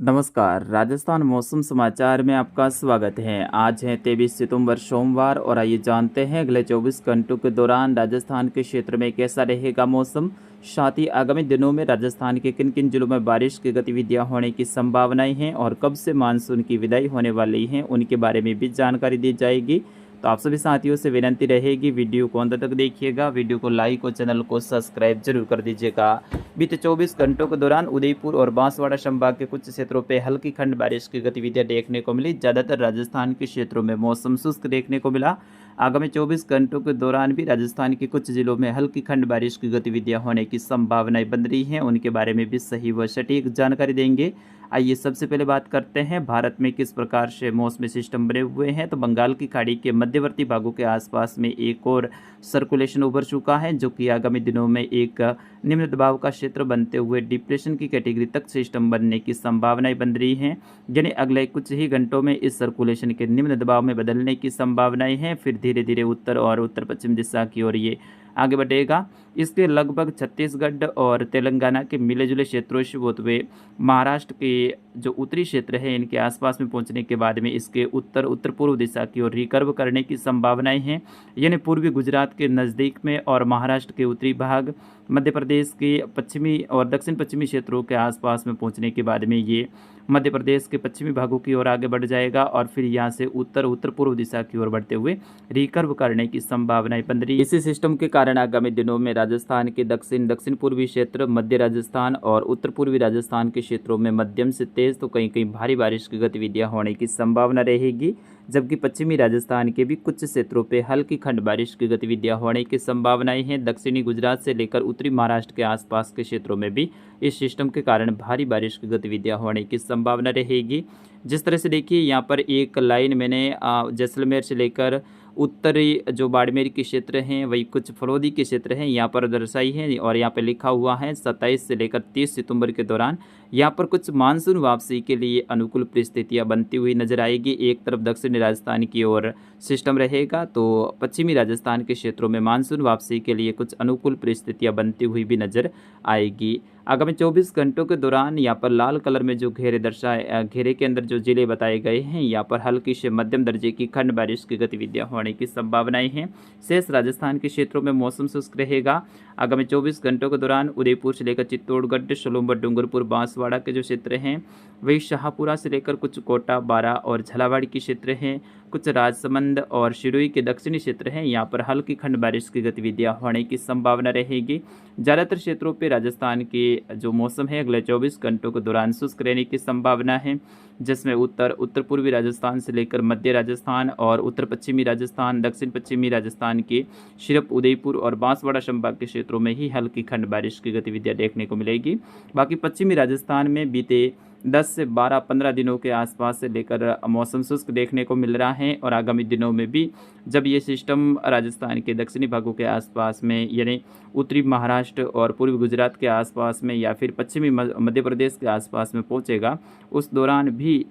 नमस्कार, राजस्थान मौसम समाचार में आपका स्वागत है। आज है 23 सितंबर सोमवार और आइए जानते हैं अगले 24 घंटों के दौरान राजस्थान के क्षेत्र में कैसा रहेगा मौसम। साथ ही आगामी दिनों में राजस्थान के किन किन जिलों में बारिश की गतिविधियां होने की संभावनाएं हैं और कब से मानसून की विदाई होने वाली है उनके बारे में भी जानकारी दी जाएगी। तो आप सभी साथियों से विनती रहेगी वीडियो को अंत तक देखिएगा, वीडियो को लाइक और चैनल को सब्सक्राइब जरूर कर दीजिएगा। बीते 24 घंटों के दौरान उदयपुर और बांसवाड़ा संभाग के कुछ क्षेत्रों पर हल्की खंड बारिश की गतिविधियां देखने को मिली। ज़्यादातर राजस्थान के क्षेत्रों में मौसम शुष्क देखने को मिला। आगामी 24 घंटों के दौरान भी राजस्थान के कुछ जिलों में हल्की खंड बारिश की गतिविधियां होने की संभावनाएं बन रही हैं, उनके बारे में भी सही व सटीक जानकारी देंगे। आइए सबसे पहले बात करते हैं भारत में किस प्रकार से मौसमी सिस्टम बने हुए हैं। तो बंगाल की खाड़ी के मध्यवर्ती भागों के आसपास में एक और सर्कुलेशन उभर चुका है, जो कि आगामी दिनों में एक निम्न दबाव का क्षेत्र बनते हुए डिप्रेशन की कैटेगरी तक सिस्टम बनने की संभावनाएं बन रही हैं। यानी अगले कुछ ही घंटों में इस सर्कुलेशन के निम्न दबाव में बदलने की संभावनाएं हैं, फिर धीरे धीरे उत्तर और उत्तर पश्चिम दिशा की ओर ये आगे बढ़ेगा। इसके लगभग छत्तीसगढ़ और तेलंगाना के मिले जुले क्षेत्रों से होते हुए महाराष्ट्र के जो उत्तरी क्षेत्र है इनके आसपास में पहुंचने के बाद में इसके उत्तर उत्तर पूर्व दिशा की ओर रिकर्व करने की संभावनाएं हैं। यानी पूर्वी गुजरात के नज़दीक में और महाराष्ट्र के उत्तरी भाग, मध्य प्रदेश के पश्चिमी और दक्षिण पश्चिमी क्षेत्रों के आसपास में पहुंचने के बाद में ये मध्य प्रदेश के पश्चिमी भागों की ओर आगे बढ़ जाएगा और फिर यहाँ से उत्तर उत्तर पूर्व दिशा की ओर बढ़ते हुए रिकर्व करने की संभावनाएं बन रही है। इसी सिस्टम के कारण आगामी दिनों में राजस्थान के दक्षिण पूर्वी क्षेत्र, मध्य राजस्थान और उत्तर पूर्वी राजस्थान के क्षेत्रों में मध्यम से तेज तो कहीं कहीं भारी बारिश की गतिविधियां होने की संभावना रहेगी, जबकि पश्चिमी राजस्थान के भी कुछ क्षेत्रों पर हल्की खंड बारिश की गतिविधियां होने की संभावनाएं हैं। दक्षिणी गुजरात से लेकर उत्तरी महाराष्ट्र के आसपास के क्षेत्रों में भी इस सिस्टम के कारण भारी बारिश की गतिविधियां होने की संभावना रहेगी। जिस तरह से देखिए यहाँ पर एक लाइन मैंने जैसलमेर से लेकर उत्तरी जो बाड़मेर के क्षेत्र हैं, वही कुछ फलोदी के क्षेत्र हैं, यहाँ पर दर्शाई है और यहाँ पर लिखा हुआ है 27 से लेकर 30 सितंबर के दौरान यहाँ पर कुछ मानसून वापसी के लिए अनुकूल परिस्थितियाँ बनती हुई नजर आएगी। एक तरफ दक्षिणी राजस्थान की ओर सिस्टम रहेगा तो पश्चिमी राजस्थान के क्षेत्रों में मानसून वापसी के लिए कुछ अनुकूल परिस्थितियाँ बनती हुई भी नजर आएगी। आगामी 24 घंटों के दौरान यहाँ पर लाल कलर में जो घेरे के अंदर जो जिले बताए गए हैं, यहाँ पर हल्की से मध्यम दर्जे की खंड बारिश की गतिविधियां होने की संभावनाएं हैं। शेष राजस्थान के क्षेत्रों में मौसम शुष्क रहेगा। आगामी 24 घंटों के दौरान उदयपुर से लेकर चित्तौड़गढ़, सोलंबर, डूंगरपुर, बांसवाड़ा के जो क्षेत्र हैं, वही शाहपुरा से लेकर कुछ कोटा, बारा और झालावाड़ के क्षेत्र हैं, कुछ राजसमंद और सिरोही के दक्षिणी क्षेत्र हैं, यहाँ पर हल्की खंड बारिश की गतिविधियां होने की संभावना रहेगी। ज़्यादातर क्षेत्रों पर राजस्थान के जो मौसम है अगले 24 घंटों के दौरान शुष्क रहने की संभावना है, जिसमें उत्तर पूर्वी राजस्थान से लेकर मध्य राजस्थान और उत्तर पश्चिमी राजस्थान, दक्षिण पश्चिमी राजस्थान के सिर्फ उदयपुर और बांसवाड़ा संभाग के क्षेत्रों में ही हल्की खंड बारिश की गतिविधियां देखने को मिलेगी। बाकी पश्चिमी राजस्थान में बीते 10 से 12-15 दिनों के आसपास से लेकर मौसम शुष्क देखने को मिल रहा है और आगामी दिनों में भी जब ये सिस्टम राजस्थान के दक्षिणी भागों के आसपास में यानी उत्तरी महाराष्ट्र और पूर्वी गुजरात के आसपास में या फिर पश्चिमी मध्य प्रदेश के आसपास में पहुंचेगा, उस दौरान भी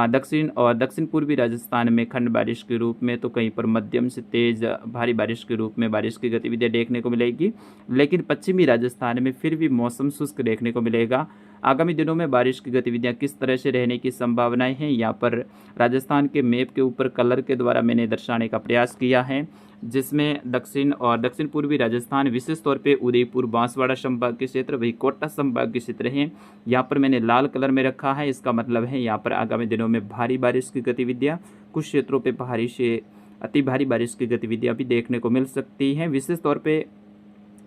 दक्षिण और दक्षिण पूर्वी राजस्थान में खंड बारिश के रूप में तो कहीं पर मध्यम से तेज भारी बारिश के रूप में बारिश की गतिविधियां देखने को मिलेगी, लेकिन पश्चिमी राजस्थान में फिर भी मौसम शुष्क देखने को मिलेगा। आगामी दिनों में बारिश की गतिविधियां किस तरह से रहने की संभावनाएं हैं, यहाँ पर राजस्थान के मैप के ऊपर कलर के द्वारा मैंने दर्शाने का प्रयास किया है, जिसमें दक्षिण और दक्षिण पूर्वी राजस्थान विशेष तौर पे उदयपुर, बांसवाड़ा संभाग के क्षेत्र, वही कोटा संभाग के क्षेत्र हैं, यहाँ पर मैंने लाल कलर में रखा है। इसका मतलब है यहाँ पर आगामी दिनों में भारी बारिश की गतिविधियाँ, कुछ क्षेत्रों पे भारी से अति भारी बारिश की गतिविधियाँ भी देखने को मिल सकती हैं। विशेष तौर पे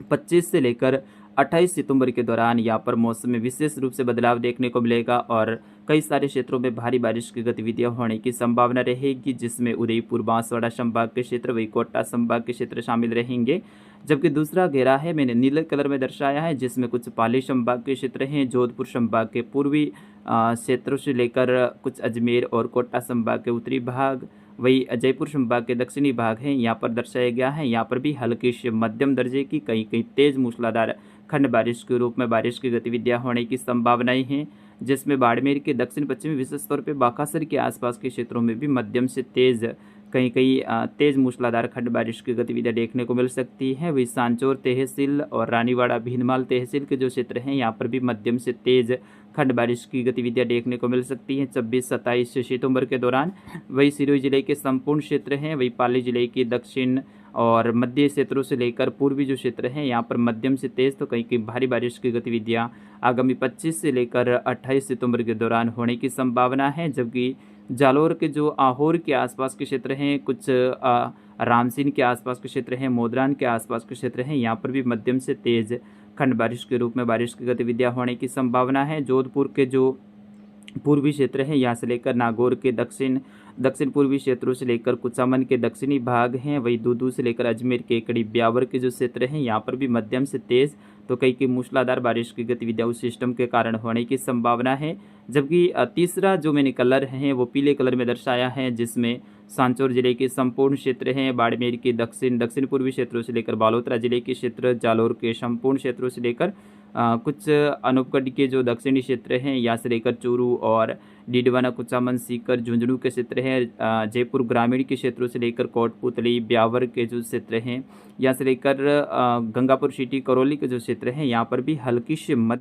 25 से लेकर 28 सितंबर के दौरान यहाँ पर मौसम में विशेष रूप से बदलाव देखने को मिलेगा और कई सारे क्षेत्रों में भारी बारिश की गतिविधियां होने की संभावना रहेगी, जिसमें उदयपुर, बांसवाड़ा संभाग के क्षेत्र, वही कोटा संभाग के क्षेत्र शामिल रहेंगे। जबकि दूसरा घेरा है मैंने नीले कलर में दर्शाया है, जिसमें कुछ पाली संभाग के क्षेत्र हैं, जोधपुर संभाग के पूर्वी क्षेत्रों से लेकर कुछ अजमेर और कोटा संभाग के उत्तरी भाग, वही जयपुर संभाग के दक्षिणी भाग हैं, यहाँ पर दर्शाया गया है। यहाँ पर भी हल्की से मध्यम दर्जे की कहीं कहीं तेज मूसलाधार खंड बारिश के रूप में बारिश की गतिविधियां होने की संभावनाएं हैं, जिसमें बाड़मेर के दक्षिण पश्चिमी विशेष तौर पर बाकासर के आसपास के क्षेत्रों में भी मध्यम से तेज कहीं कहीं तेज मूसलाधार खंड बारिश की गतिविधियां देखने को मिल सकती है। वही सांचौर तहसील और रानीवाड़ा भीनमाल तहसील के जो क्षेत्र हैं, यहाँ पर भी मध्यम से तेज खंड बारिश की गतिविधियां देखने को मिल सकती हैं 26-27 सितंबर के दौरान। वही सिरोही जिले के संपूर्ण क्षेत्र हैं, वही पाली जिले के दक्षिण और मध्य क्षेत्रों से लेकर पूर्वी जो क्षेत्र हैं यहाँ पर मध्यम से तेज तो कहीं कहीं भारी बारिश की गतिविधियां आगामी 25 से लेकर 28 सितंबर के दौरान होने की संभावना है। जबकि जालोर के जो आहोर के आसपास के क्षेत्र हैं, कुछ रामसीन के आसपास के क्षेत्र हैं, मोदरान के आसपास के क्षेत्र हैं, यहाँ पर भी मध्यम से तेज खंड बारिश के रूप में बारिश की गतिविधियां होने की संभावना है। जोधपुर के जो पूर्वी क्षेत्र है यहाँ से लेकर नागौर के दक्षिण पूर्वी क्षेत्रों से लेकर कुचामन के दक्षिणी भाग हैं, वही दूदू से लेकर अजमेर के कड़ी ब्यावर के जो क्षेत्र हैं यहाँ पर भी मध्यम से तेज तो कई की मूसलाधार बारिश की गतिविधियां उस सिस्टम के कारण होने की संभावना है। जबकि तीसरा जो मैंने कलर है वो पीले कलर में दर्शाया है, जिसमें सांचौर जिले के संपूर्ण क्षेत्र हैं, बाड़मेर के दक्षिण पूर्वी क्षेत्रों से लेकर बालोतरा जिले के क्षेत्र, जालोर के संपूर्ण क्षेत्रों से लेकर कुछ अनूपगढ़ के जो दक्षिणी क्षेत्र हैं यहाँ से लेकर चूरू और डीडवाना, कुचामन, सीकर, झुंझुनू के क्षेत्र हैं, जयपुर ग्रामीण के क्षेत्रों से लेकर कोटपुतली, ब्यावर के जो क्षेत्र हैं यहाँ से लेकर गंगापुर सिटी, करौली के जो क्षेत्र हैं यहाँ पर भी हल्की से मध्य